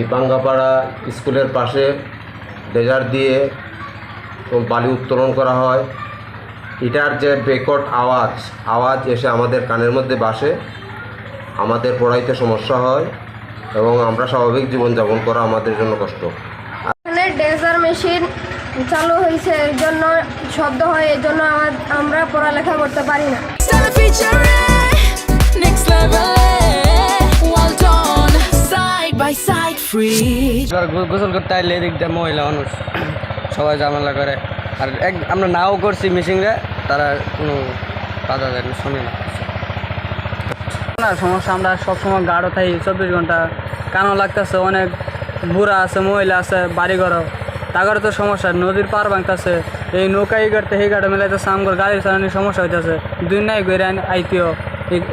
এই পাঙ্গাপাড়া স্কুলের পাশে ডেজার দিয়ে বালি উত্তোলন করা হয়। এটার যে বেকট আওয়াজ এসে আমাদের কানের মধ্যে বাসে, আমাদের পড়াইতে সমস্যা হয় এবং আমরা স্বাভাবিক জীবনযাপন করা আমাদের জন্য কষ্ট। এখানে ডেজার মেশিন চালু হয়েছে, এর জন্য শব্দ হয়, এর জন্য আমরা পড়ালেখা করতে পারি না। গোসল করতে আইলে এদিক দিয়ে মহিলা মানুষ সবাই ঝামেলা করে, আর আমরা নাও করছি মেশিনরা, তারা কোনো বাধা দেয় না, শুনে না সমস্যা। আমরা সবসময় গাঢ় থাকি 24 ঘন্টা, কানও লাগতেছে, অনেক বুড়া আছে, মহিলা আছে, বাড়িঘরও, তাগর তো সমস্যা। নদীর পার ভাঙতেছে, এই নৌকা এই গাড়িতে সেই গাড়ি মেলাইতেছে, আমগর গাড়ি চালানোর সমস্যা হইতেছে, দুই নাই গড়ে আইতেও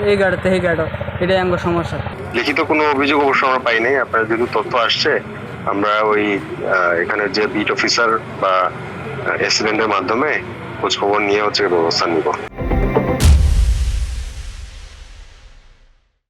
এই গাড়িতে সেই গাড়ি, এটাই আমগর সমস্যা। লিখিত কোনো অভিযোগ অবশ্য আমরা পাই নাই। আপনার যেহেতু তথ্য আসছে, আমরা ওই এখানে যে বিট অফিসার বা এসিডেন্টের মাধ্যমে খোঁজখবর নিয়ে ব্যবস্থা নিব।